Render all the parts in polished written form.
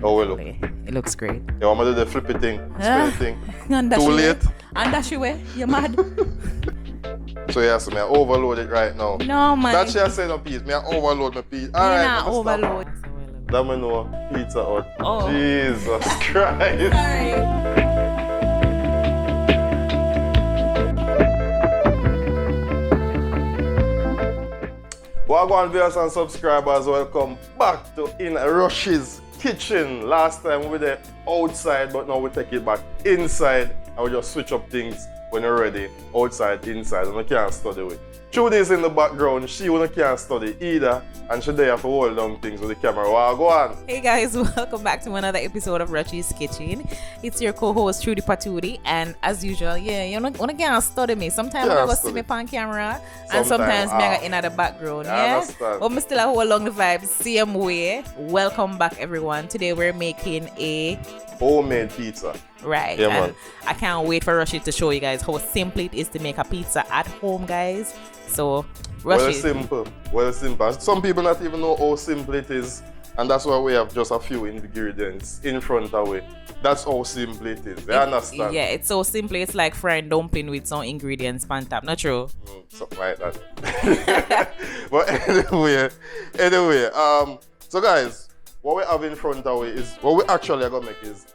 Oh, well, look. It looks great. You want me to do the flippy thing? Spinny thing? Too late? And dash away. You're mad. So yes, me I overload it right now. No, man. That's what I say no piece. Me I overload my piece. You're Alright, not overload. that me know pizza out. Oh. Jesus Christ. Sorry. Wagwan viewers and subscribers, welcome back to In RUSHIE'S Kitchen. Last time we were there outside, but now we take it back inside and we just switch up things when you're ready, outside, inside, and we can't study with. Trudy's in the background, she can't study either, and she there for hold down things with the camera. Wagwan. Hey guys, welcome back to another episode of RUSHIE'S Kitchen. It's your co-host Trudy Paturi, and as usual, you can't study me. Sometimes I go see me on camera, and sometimes me in the background. Yeah, but me still hold along the vibes same way. Welcome back, everyone. Today we're making a homemade pizza. Right, yeah, and man. I can't wait for Rushie to show you guys how simple it is to make a pizza at home, guys. So, Rushie. Well simple. Some people not even know how simple it is, and that's why we have just a few ingredients in front of we. That's how simple it is. You understand? Yeah, it's so simple. It's like fried dumpling with some ingredients on top. Not true? Something like that. But anyway, so guys, what we have in front of we is, what we actually are gonna make is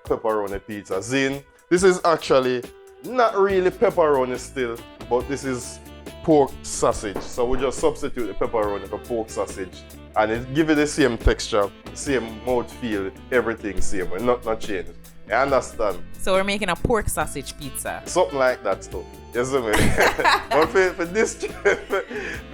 pepperoni pizza. Zin, this is actually not really pepperoni still, but this is pork sausage. So we just substitute the pepperoni for pork sausage, and it give it the same texture, same mouth feel, everything same, not change. You understand? So we're making a pork sausage pizza. Something like that stuff. Yes, I mean. But for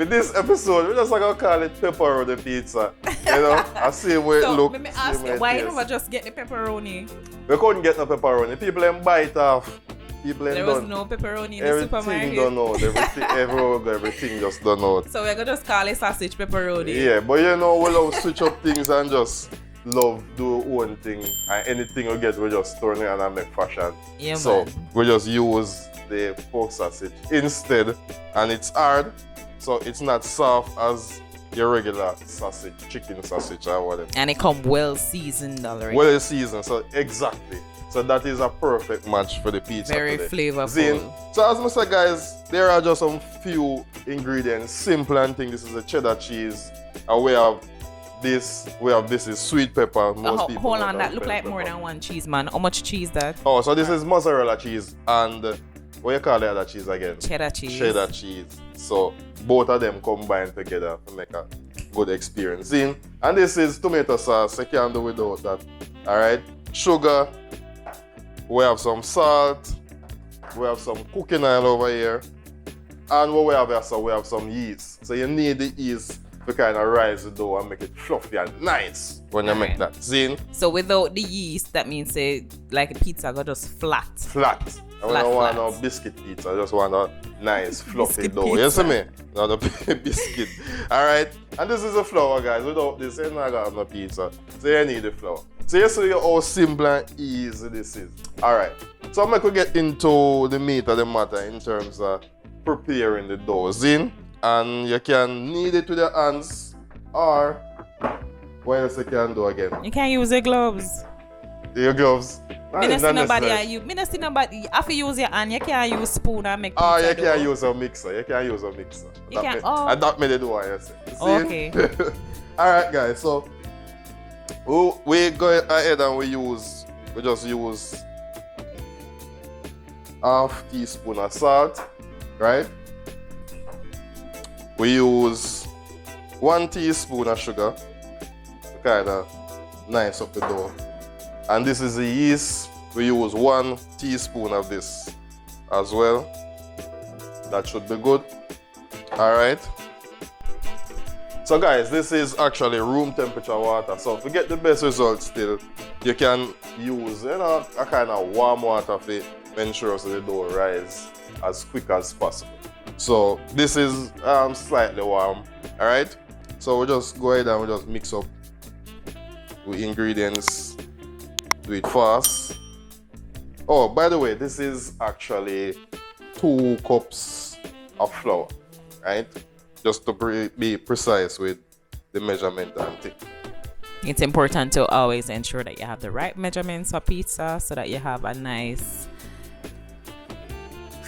this episode, we're just gonna call it pepperoni pizza. You know, I see where it looks. Let me ask you, why you never just get the pepperoni? We couldn't get no pepperoni. People ain't buy it off. There was no pepperoni in the supermarket. Everything done out. Everything just done out. So we're gonna just call it sausage pepperoni. Yeah, but you know, we love switch up things and just love do our own thing, and anything we get we just turn it and make fashion. Yeah, so man. we just use the pork sausage instead, and it's hard, so it's not soft as your regular sausage, chicken sausage or whatever. And it come well seasoned already. Well seasoned, so exactly. So that is a perfect match for the pizza. Very today. flavorful. So as I said, guys, there are just some few ingredients, simple and thing. This is a cheddar cheese, and we have this is sweet pepper. Most people hold on, that look like more than one cheese, man. How much cheese that? Oh, so this is mozzarella cheese and what you call the other cheese again? Cheddar cheese. Cheddar cheese. So both of them combined together to make a good experience. And this is tomato sauce. You can't do without that. Alright. Sugar. We have some salt. We have some cooking oil over here. And what we have here, so we have some yeast. So you need the yeast to kind of rise the dough and make it fluffy and nice when you make that. See? So without the yeast, that means like a pizza got just flat. Flat. I don't want no biscuit pizza. I just want a nice fluffy dough. You see me? Not a biscuit. Alright? And this is the flour, guys. Without this, you're not gonna have no pizza. So you need the flour. So you see how simple and easy this is. Alright. So I'm going to get into the meat of the matter in terms of preparing the dough. Zin? And you can knead it with your hands, or what else you can do again? You can use your gloves. Your gloves? Me not see nobody. You have to use your hand. You can't use spoon and make pizza. Oh, you can't use a mixer. You can't use a mixer. And that made it do what you say. Okay. Alright, guys. So we go ahead and we just use half teaspoon of salt, right? We use 1 teaspoon of sugar to kind of nice up the dough. And this is the yeast. We use 1 teaspoon of this as well. That should be good. Alright. So guys, this is actually room temperature water. So to get the best results still, you can use a kind of warm water to ensure so the dough rise as quick as possible. So this is slightly warm. Alright. So we just go ahead and we just mix up the ingredients. Do it fast. Oh, by the way, this is actually 2 cups of flour, right? Just to be precise with the measurement and thing. It's important to always ensure that you have the right measurements for pizza so that you have a nice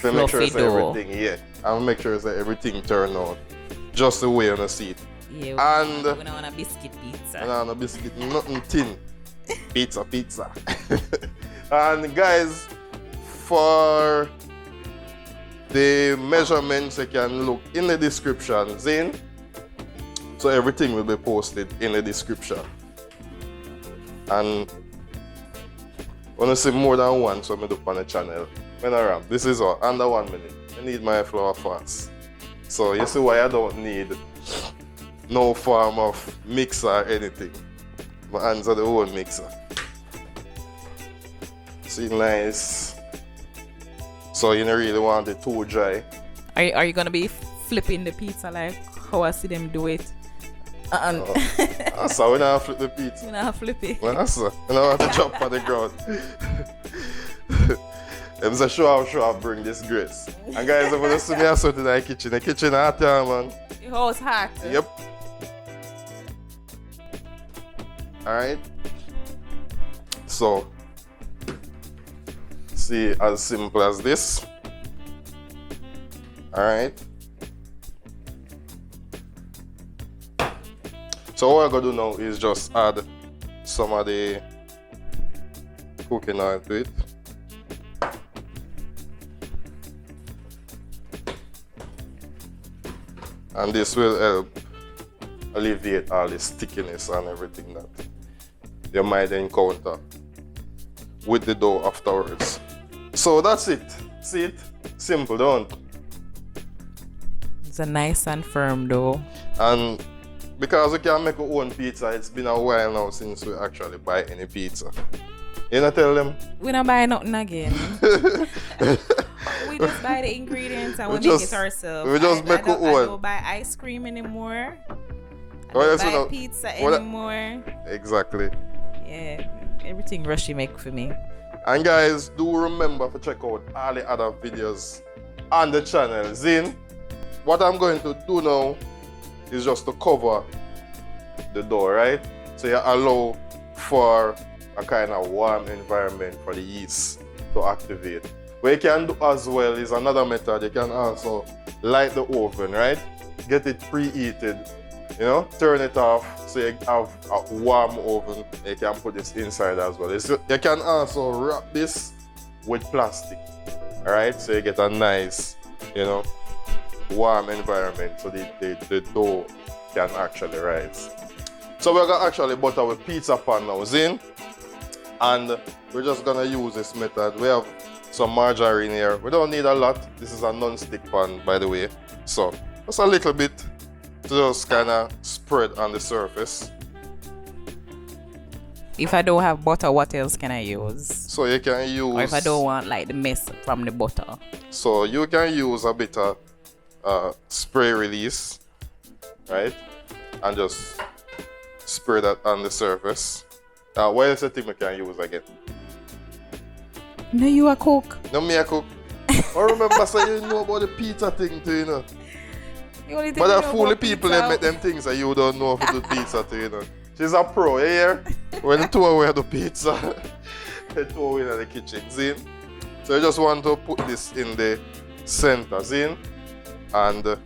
so make sure fluffy it's dough. everything, yeah. And make sure that everything turn out just the way you see it. Yeah, and we don't want a biscuit pizza. No, no biscuit, nothing thin. Pizza. And guys, for the measurements, you can look in the description, Zane. So everything will be posted in the description. And when I see more than one, so I do on the channel. This is all under 1 minute. I need my flour fast. So you see why I don't need no form of mixer or anything. My hands are the whole mixer. See, nice. So you don't really want it too dry. Are you gonna be flipping the pizza like how I see them do it? So we don't flip the pizza. We don't flip it. Well, that's we don't want to jump on the ground. I'm so sure bring this grace. And guys, I'm gonna see me outside in the kitchen. The kitchen hot, man. The house hot. Yep. Alright. So see, as simple as this. Alright. So what I'm gonna do now is just add some of the cooking oil to it. And this will help alleviate all the stickiness and everything that you might encounter with the dough afterwards. So that's it. See it? Simple, don't? It's a nice and firm dough. And because we can make our own pizza, it's been a while now since we actually buy any pizza. You know, tell them? We don't buy nothing again. We just buy the ingredients and we make it ourselves. We just make our own. I don't buy ice cream anymore. I Oh, don't buy pizza anymore. Exactly. Yeah, everything Rushy make for me. And guys, do remember to check out all the other videos on the channel. Zin, what I'm going to do now is just to cover the dough, right? So you allow for a kind of warm environment for the yeast to activate. What you can do as well is another method. You can also light the oven, right? Get it preheated, you know, turn it off so you have a warm oven. You can put this inside as well. You can also wrap this with plastic, all right? So you get a nice, you know, warm environment so the dough can actually rise. So we're gonna actually butter with pizza pan now, Zin. And we're just gonna use this method. We have some margarine here. We don't need a lot. This is a non-stick pan, by the way. So just a little bit to just kind of spread on the surface. If I don't have butter, what else can I use? So you can use... Or if I don't want like the mess from the butter. So you can use a bit of spray release, right? And just spray that on the surface. What else you think we can use again? No, you a cook. No, me a cook. I remember saying you know about the pizza thing too, you know. But I fool the people that make them things that you don't know how to do pizza too, you know. She's a pro, you hear? When the two away the pizza, they two away in the kitchen, see? So you just want to put this in the center, see? And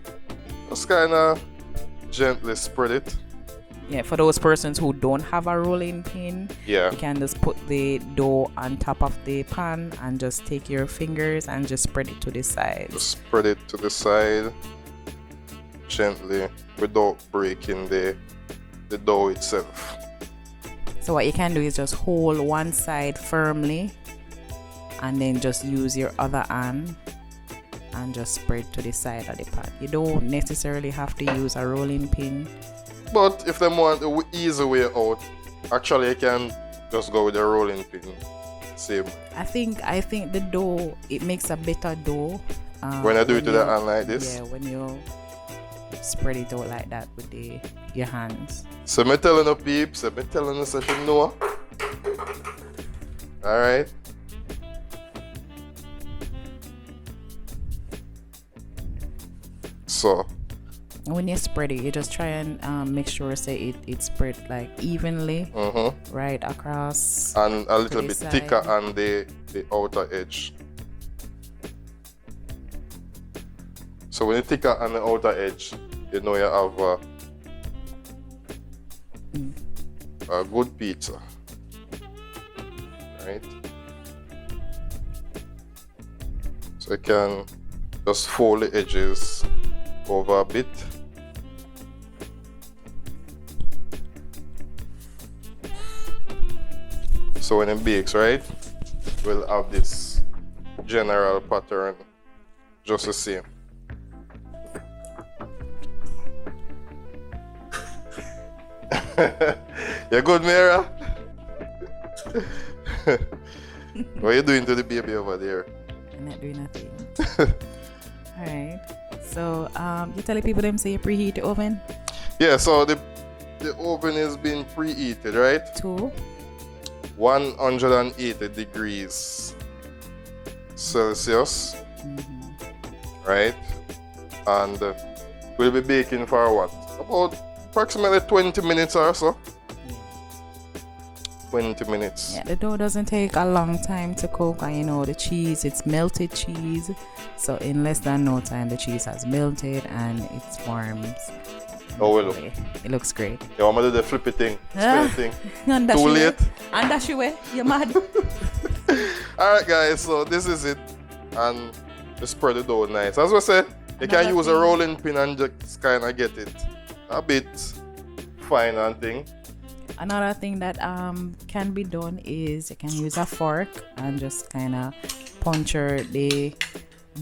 just kind of gently spread it. Yeah, for those persons who don't have a rolling pin, yeah, you can just put the dough on top of the pan and just take your fingers and just spread it to the side. Just spread it to the side gently without breaking the dough itself. So what you can do is just hold one side firmly and then just use your other hand and just spread to the side of the pan. You don't necessarily have to use a rolling pin. But if they want the easy way out, actually you can just go with the rolling pin. Same. I think the dough, it makes a better dough. When I do it to the hand like this? Yeah, when you spread it out like that with your hands. So me telling the peeps, me telling the session no. Alright. So when you spread it, you just try and make sure say it spread like evenly right across, and a little bit side. thicker on the outer edge. So when it's thicker on the outer edge, you know you have a good pizza, right? So you can just fold the edges over a bit. So when it bakes, right, we'll have this general pattern just the same. You good, Mira? What are you doing to the baby over there? I'm not doing nothing. Alright. So you telling people them say you preheat the oven? Yeah, so the oven is being preheated, right? To 180 degrees Celsius. Right? And we'll be baking for what? About approximately 20 minutes or so. 20 minutes. Yeah, the dough doesn't take a long time to cook, and you know the cheese, it's melted cheese. So in less than no time the cheese has melted and it forms. Oh, well, it looks great. You want me to do the flippy thing, spinny thing? Too late? And dash away. You're mad. Alright guys, so this is it. And just spread the dough nice. As I said, you can use a rolling pin and just kind of get it a bit fine and thing. Another thing that can be done is you can use a fork and just kind of puncture the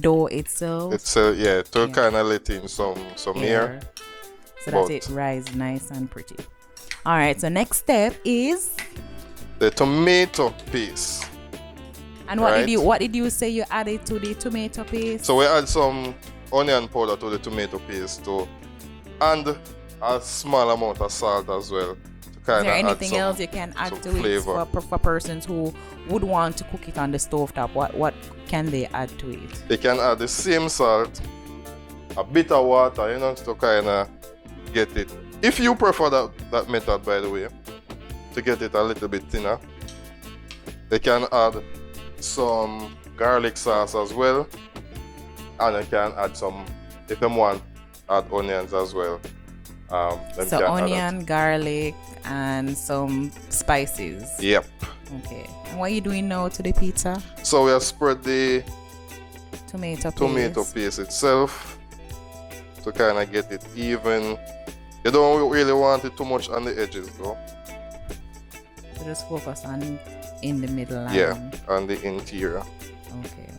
dough itself. To kind of let in some air. So that it rise nice and pretty. Alright, so next step is the tomato paste. And what did you say you added to the tomato paste? So we add some onion powder to the tomato paste too, and a small amount of salt as well. Is there anything else you can add to flavor. It for persons who would want to cook it on the stove top? What can they add to it? They can add the same salt, a bit of water, you know, to kind of get it. If you prefer that method, by the way, to get it a little bit thinner, they can add some garlic sauce as well, and you can add some, if you want, add onions as well. So onion, garlic, and some spices. Yep. Okay. And what are you doing now to the pizza? So we have spread the tomato paste itself to kind of get it even. You don't really want it too much on the edges though. So just focus on in the middle line. Yeah, on the interior. Okay.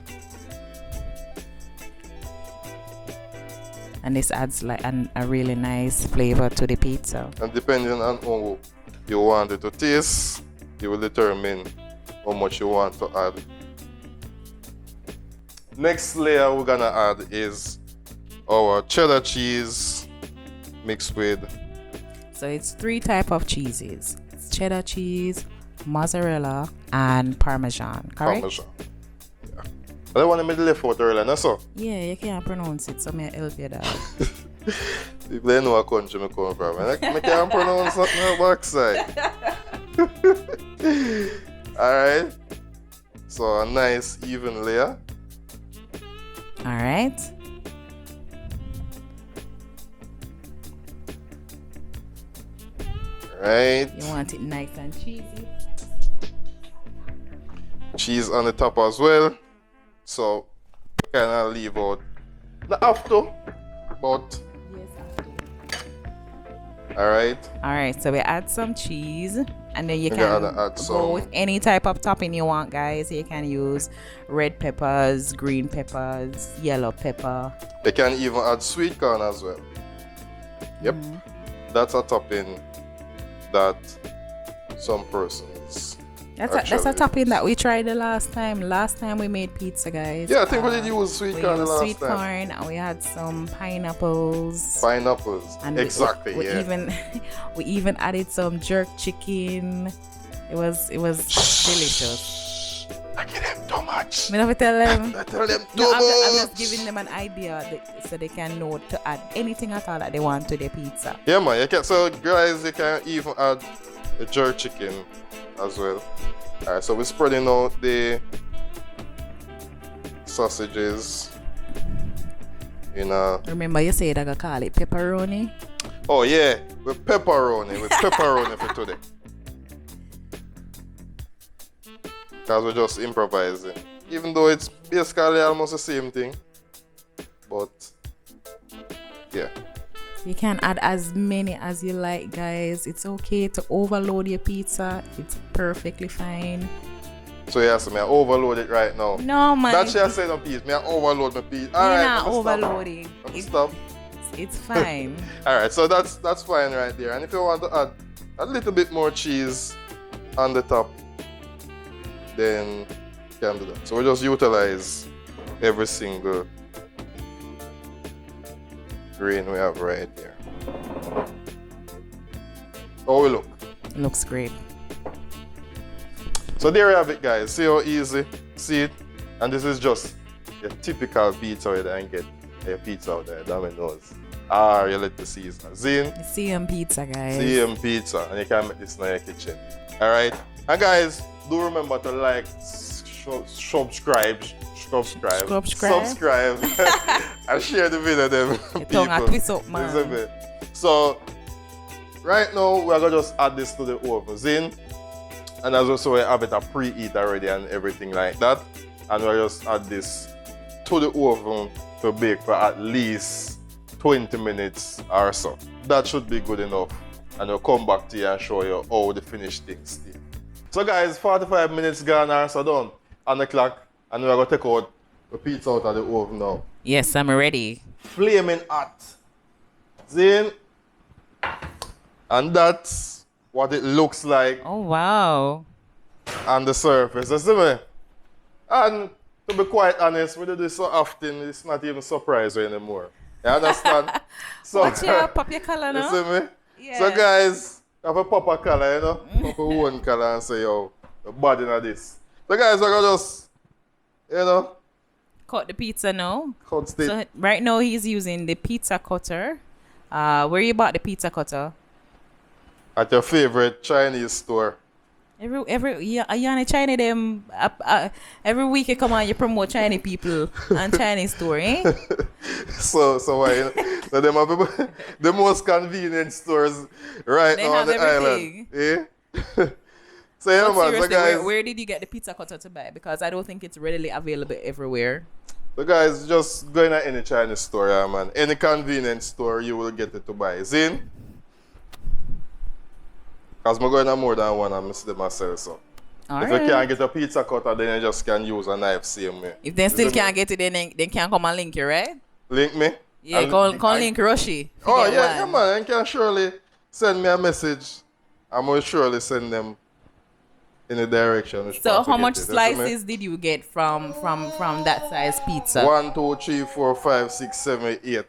And this adds like a really nice flavor to the pizza. And depending on how you want it to taste, you will determine how much you want to add. Next layer we're gonna add is our cheddar cheese mixed with. So it's 3 types of cheeses. It's cheddar cheese, mozzarella, and parmesan. Correct? Parmesan. Yeah. I don't want to make the left out earlier, no so? Yeah, you can't pronounce it, so may I help you that. People they know what country I come from. I can't pronounce something on the backside. Alright. So a nice even layer. Alright. Right. You want it nice and cheesy. Cheese on the top as well. So kind of leave out not after, but yes, after. Alright, so we add some cheese, and then you can go with any type of topping you want, guys. You can use red peppers, green peppers, yellow pepper. You can even add sweet corn as well. Yep. That's a topping that some persons that's a topping that we tried the last time. Last time we made pizza, guys. Yeah, I think we did use sweet corn the last time. Sweet corn, and we had some pineapples. And exactly. We even added some jerk chicken. It was delicious. I get him too much. much. Me never tell them. I tell them too No, much. I'm just giving them an idea so they can know to add anything at all that they want to their pizza. Yeah, man. You can, so, guys, you can even add a jerk chicken as well. Alright, so we're spreading out the sausages in a... Remember you said I gotta call it pepperoni? Oh, yeah. With pepperoni. With pepperoni for today. Because we're just improvising. Even though it's basically almost the same thing. But, yeah. You can add as many as you like, guys. It's okay to overload your pizza. It's perfectly fine. So, yeah, so I overload it right now. No, man. That's what I said on pizza. I overload my pizza. You're not overloading. Stop. It's fine. Alright, so that's fine right there. And if you want to add a little bit more cheese on the top, then you can do that. So we just utilize every single grain we have right here. How we look? Looks great. So there you have it, guys. See how easy? See it? And this is just your typical pizza where you can get your pizza out there, Domino's. Or you let the Caesar. Zin? CM pizza, guys. CM pizza. And you can make this in your kitchen. Alright? And guys, do remember to like, subscribe, and share the video them people. Twist up, man. So right now we're gonna just add this to the oven in, and as also we have it a preheat already and everything like that, and we'll just add this to the oven to bake for at least 20 minutes or so. That should be good enough, and we'll come back to you and show you how the finished things still. So guys, 45 minutes gone or so done on the clock, and we're going to take out the pizza out of the oven now. Yes, I'm ready. Flaming hot. Zin. And that's what it looks like Oh, wow. on the surface. You see me? And to be quite honest, we do this so often, it's not even surprising anymore. You understand? So, Watch your pop your color now. you see me? Yeah. So guys, have a pop a color, you know? Pop a one color and say, yo, the body of this. So guys, we're gonna just, you know, Cut the pizza now. cut it. So right now he's using the pizza cutter. Where you bought the pizza cutter? At your favorite Chinese store. You on China them every week you come on you promote Chinese people and Chinese store, eh? So why? You know, so them have the most convenient stores right They now on have the everything. island. Eh? So yeah, But man. So seriously, guys, where did you get the pizza cutter to buy? Because I don't think it's readily available everywhere. so guys, just go in any Chinese store, yeah, man. Any convenience store, you will get it to buy. Zin? Because I'm going to more than one, I'm see myself, so. If you can't get a pizza cutter, then you just can use a knife same way. If they still can't get it, then they can come and link you, right? Link me? Yeah, call link Rushie. Oh, yeah, man. You can surely send me a message. I will surely send them in the direction. So how much slices did you get from that size pizza? 1, 2, 3, 4, 5, 6, 7, 8.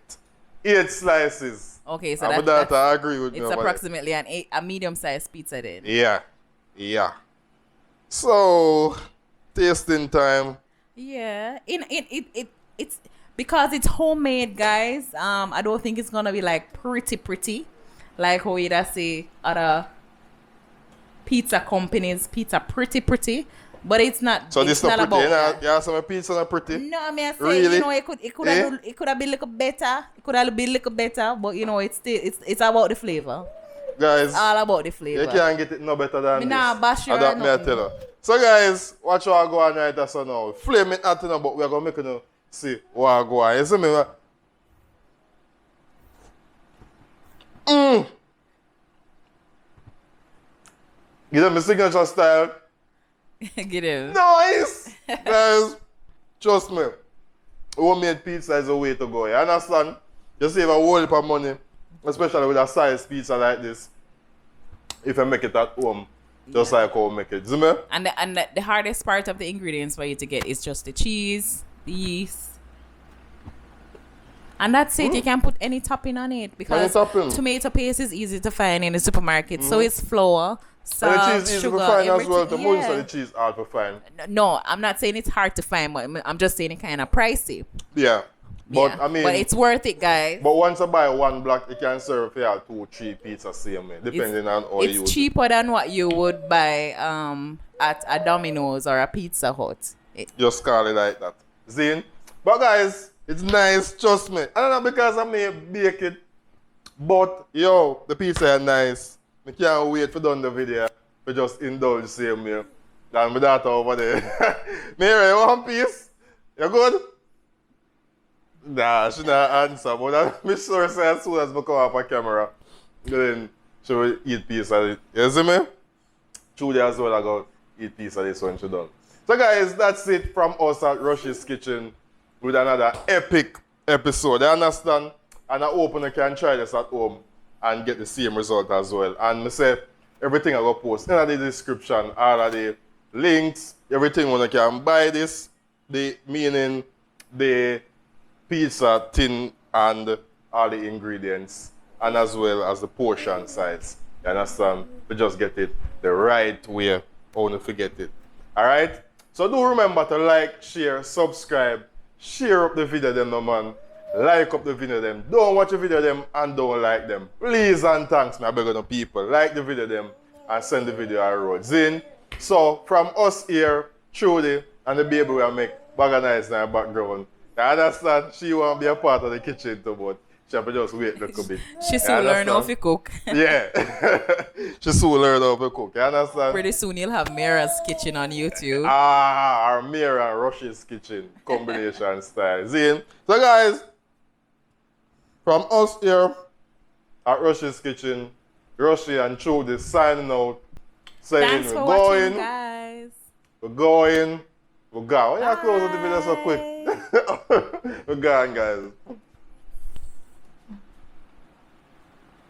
8 slices. Okay, so that I agree with it's me. approximately a medium-sized pizza then. Yeah. So, tasting time. Yeah, it's because it's homemade, guys. I don't think it's gonna be like pretty, like how you say other pizza companies, pizza pretty, but it's not. So it's this not pretty. about You have some pizza not pretty. No, I mean I say Really? you know it could have been a little better. It could have been a little better, but you know it's about the flavor. Guys, All about the flavor. you can't get it no better than Me this. nah bash you And that or me I nothing. tell you. So guys, watch what I go on right there so now. Flame it hot now, but we are gonna make you see what I go on. You see me? Give them the signature style. Get it. Nice! Guys, trust me. Homemade pizza is the way to go. You understand? You save a whole heap of money, especially with a size pizza like this. If you make it at home, just like how we make it. See me? And the hardest part of the ingredients for you to get is just the cheese, the yeast. And that's it. You can put any topping on it because topping. tomato paste is easy to find in the supermarket. So it's flour, salt, and the cheese easy sugar, to find as well. everything. The most of the cheese hard to find. No, I'm not saying it's hard to find, but I'm just saying it's kind of pricey. Yeah. But Yeah. I mean, but it's worth it, guys. But once I buy one block, it can serve for you 2 3 pizzas same way, depending on how you use It's cheaper than what you would buy at a Domino's or a Pizza Hut. Just call it like that. Zine. But guys, it's nice, trust me. I don't know because I may bake it. But yo, the pizza is nice. I can't wait for done the video. For just indulge the same meal. And my daughter over there. Mary, you want piece? You good? Nah, she not answer. But I'm sure as soon as I come off a camera, then she will eat piece of it. You see me? Truly as well I got eat piece of this when she done. So guys, that's it from us at Rushie's Kitchen with another epic episode. You understand? And I hope you can try this at home and get the same result as well. And I say everything I go post in the description, all of the links, everything when you can buy this, meaning the pizza tin and all the ingredients, and as well as the portion size. You understand? To just get it the right way. Don't forget it. Alright? So do remember to like, share, subscribe, share up the video them no man. Like up the video them. Don't watch the video them and don't like them. Please and thanks, I beg of the people. Like the video them and send the video a road. Zin. So from us here, Trudy and the baby will make bag of nice in her background. You understand? She won't be a part of the kitchen too, but she have to just wait a little bit. She soon learn how to cook. Yeah. She soon learn how to cook. You understand? Pretty soon you'll have Mira's Kitchen on YouTube. Our Mira Rushie's Kitchen combination style. Zin. So guys, from us here at Rushie's Kitchen, Rushie and Trudy signing out. Saying Thanks for we're watching, going, guys. we're going, we're going. Why you close the video so quick? We're going, guys.